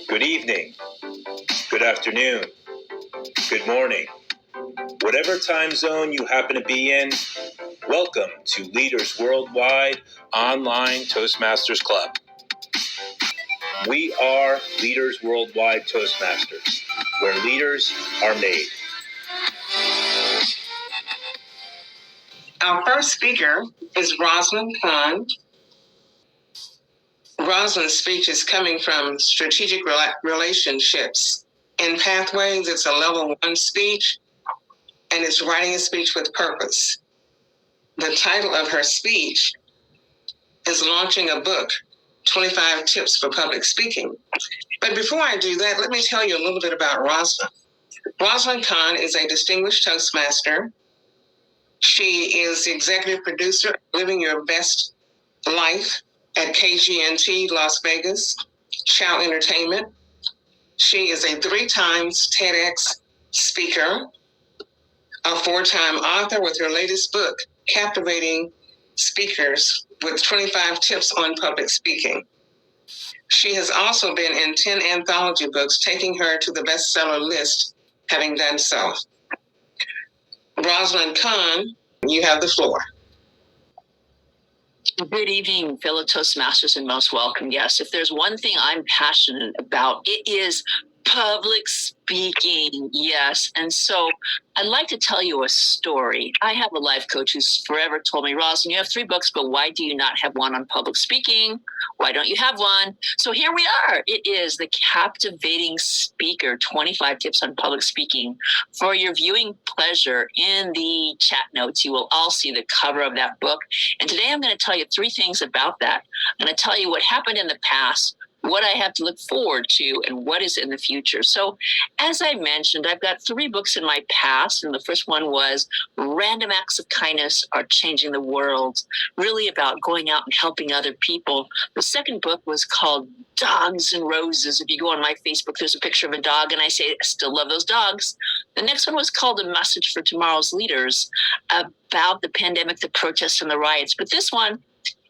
Good evening, good afternoon, good morning. Whatever time zone you happen to be in, welcome to Leaders Worldwide Online Toastmasters Club. We are Leaders Worldwide Toastmasters, where leaders are made. Our first speaker is Rosalyn Kahn. Rosalyn's speech is coming from Strategic Relationships. In Pathways, it's a level 1 speech, and it's writing a speech with purpose. The title of her speech is Launching a Book, 25 Tips for Public Speaking. But before I do that, let me tell you a little bit about Rosalyn. Rosalyn Kahn is a distinguished Toastmaster. She is the executive producer of Living Your Best Life at KGNT Las Vegas, Chow Entertainment. She is a 3-time TEDx speaker, a 4-time author with her latest book, Captivating Speakers with 25 Tips on Public Speaking. She has also been in 10 anthology books, taking her to the bestseller list, having done so. Rosalyn Kahn, you have the floor. Good evening, fellow Toastmasters and most welcome guests. If there's one thing I'm passionate about, it is public speaking. Yes. And so I'd like to tell you a story. I have a life coach who's forever told me, Rosalyn, you have 3 books, but why do you not have one on public speaking? Why don't you have one? So here we are. It is the Captivating Speaker, 25 Tips on Public Speaking. For your viewing pleasure, in the chat notes, you will all see the cover of that book. And today I'm going to tell you 3 things about that. I'm going to tell you what happened in the past, what I have to look forward to, and what is in the future. So as I mentioned, I've got 3 books in my past, and the first one was Random Acts of Kindness Are Changing the World, really about going out and helping other people. The second book was called Dogs and Roses. If you go on my Facebook, there's a picture of a dog, and I say, I still love those dogs. The next one was called A Message for Tomorrow's Leaders, about the pandemic, the protests, and the riots. But this one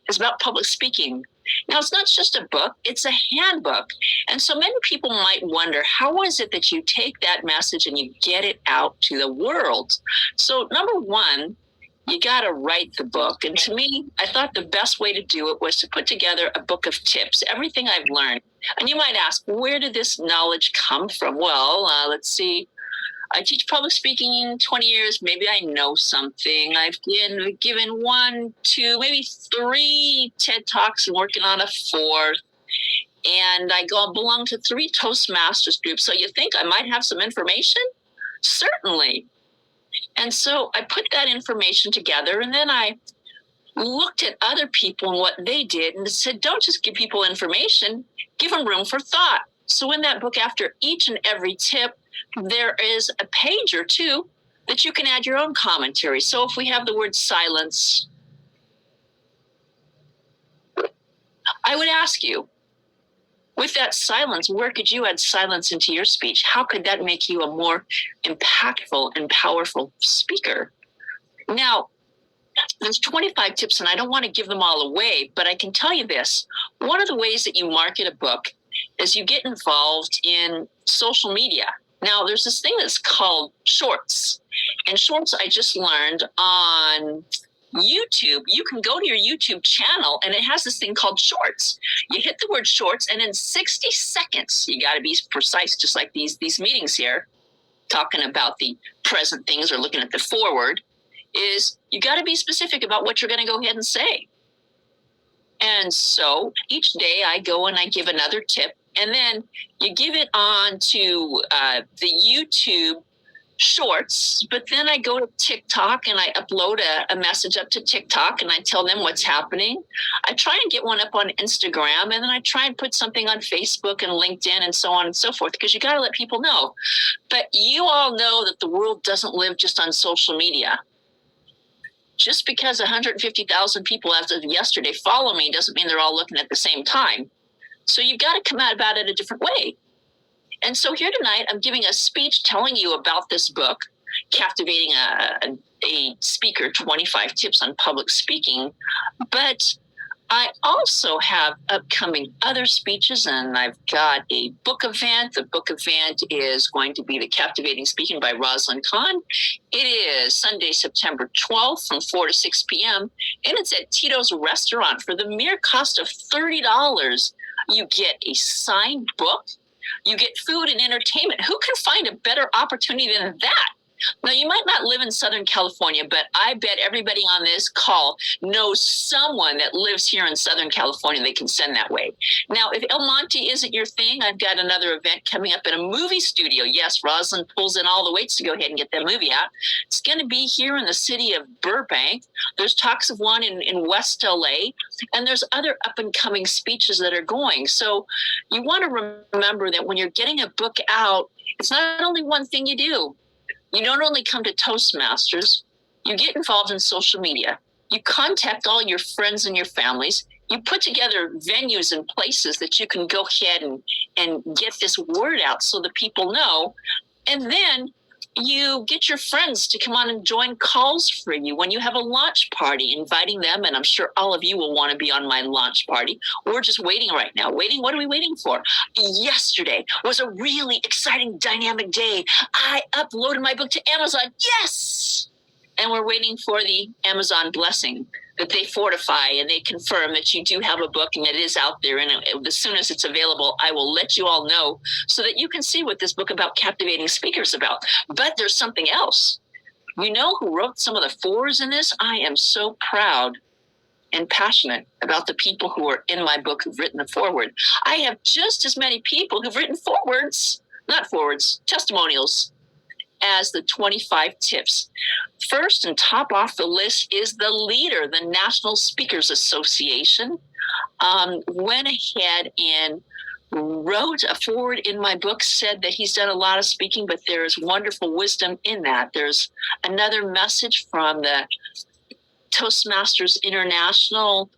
is about public speaking. Now, it's not just a book, it's a handbook. And so many people might wonder, how is it that you take that message and you get it out to the world? So number one, you got to write the book. And to me, I thought the best way to do it was to put together a book of tips, everything I've learned. And you might ask, where did this knowledge come from? Well, let's see. I teach public speaking in 20 years. Maybe I know something. I've been given 1, 2, maybe 3 TED Talks and working on a 4th. And I belong to 3 Toastmasters groups. So you think I might have some information? Certainly. And so I put that information together, and then I looked at other people and what they did and said, don't just give people information, give them room for thought. So in that book, after each and every tip, there is a page or 2 that you can add your own commentary. So if we have the word silence, I would ask you, with that silence, where could you add silence into your speech? How could that make you a more impactful and powerful speaker? Now, there's 25 tips, and I don't want to give them all away, but I can tell you this. One of the ways that you market a book is you get involved in social media. Now, there's this thing that's called shorts. And shorts, I just learned on YouTube. You can go to your YouTube channel, and it has this thing called shorts. You hit the word shorts, and in 60 seconds, you got to be precise, just like these meetings here, talking about the present things or looking at the forward, is you got to be specific about what you're going to go ahead and say. And so each day I go and I give another tip, and then you give it on to the YouTube shorts, but then I go to TikTok and I upload a message up to TikTok and I tell them what's happening. I try and get one up on Instagram, and then I try and put something on Facebook and LinkedIn and so on and so forth, because you got to let people know. But you all know that the world doesn't live just on social media. Just because 150,000 people as of yesterday follow me doesn't mean they're all looking at the same time. So you've got to come out about it a different way. And so here tonight, I'm giving a speech telling you about this book, Captivating a Speaker, 25 Tips on Public Speaking. But I also have upcoming other speeches, and I've got a book event. The book event is going to be The Captivating Speaking by Rosalyn Kahn. It is Sunday, September 12th from 4 to 6 p.m., and it's at Tito's Restaurant. For the mere cost of $30, you get a signed book, you get food and entertainment. Who can find a better opportunity than that? Now, you might not live in Southern California, but I bet everybody on this call knows someone that lives here in Southern California they can send that way. Now, if El Monte isn't your thing, I've got another event coming up at a movie studio. Yes, Rosalyn pulls in all the weights to go ahead and get that movie out. It's going to be here in the city of Burbank. There's talks of one in West LA, and there's other up-and-coming speeches that are going. So you want to remember that when you're getting a book out, it's not only one thing you do. You don't only come to Toastmasters, you get involved in social media. You contact all your friends and your families. You put together venues and places that you can go ahead and get this word out so that people know. And then you get your friends to come on and join calls for you when you have a launch party, inviting them. And I'm sure all of you will want to be on my launch party. We're just waiting right now. Waiting? What are we waiting for? Yesterday was a really exciting, dynamic day. I uploaded my book to Amazon. Yes! And we're waiting for the Amazon blessing that they fortify and they confirm that you do have a book and it is out there. And as soon as it's available, I will let you all know so that you can see what this book about captivating speakers is about. But there's something else. You know who wrote some of the forewords in this? I am so proud and passionate about the people who are in my book who've written the foreword. I have just as many people who've written forewords, not forwards, testimonials, as the 25 tips. First and top off the list is the leader, the National Speakers Association, went ahead and wrote a foreword in my book, said that he's done a lot of speaking, but there's wonderful wisdom in that. There's another message from the Toastmasters International,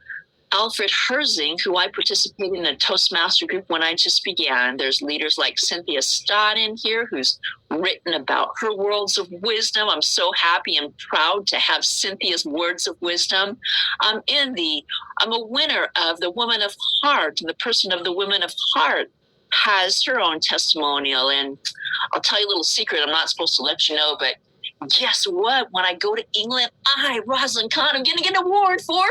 Alfred Herzing, who I participated in a Toastmaster group when I just began. There's leaders like Cynthia Stott in here, who's written about her words of wisdom. I'm so happy and proud to have Cynthia's words of wisdom. I'm a winner of the Woman of Heart. The person of the Women of Heart has her own testimonial. And I'll tell you a little secret I'm not supposed to let you know, but guess what? When I go to England, Rosalyn Kahn, I'm going to get an award for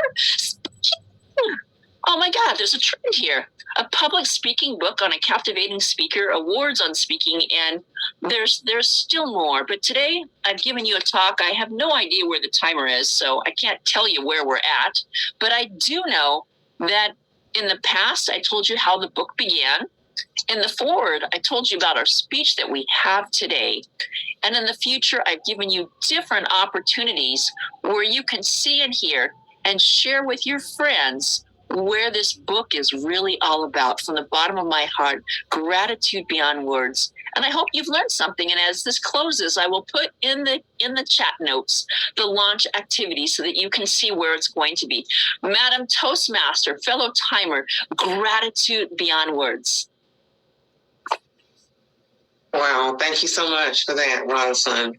oh my God, there's a trend here. A public speaking book on a captivating speaker, awards on speaking, and there's still more. But today I've given you a talk. I have no idea where the timer is, so I can't tell you where we're at. But I do know that in the past, I told you how the book began. In the foreword, I told you about our speech that we have today. And in the future, I've given you different opportunities where you can see and hear and share with your friends where this book is really all about. From the bottom of my heart, gratitude beyond words. And I hope you've learned something. And as this closes, I will put in the chat notes the launch activity so that you can see where it's going to be. Madam Toastmaster, fellow timer, gratitude beyond words. Wow, thank you so much for that, Rosalyn.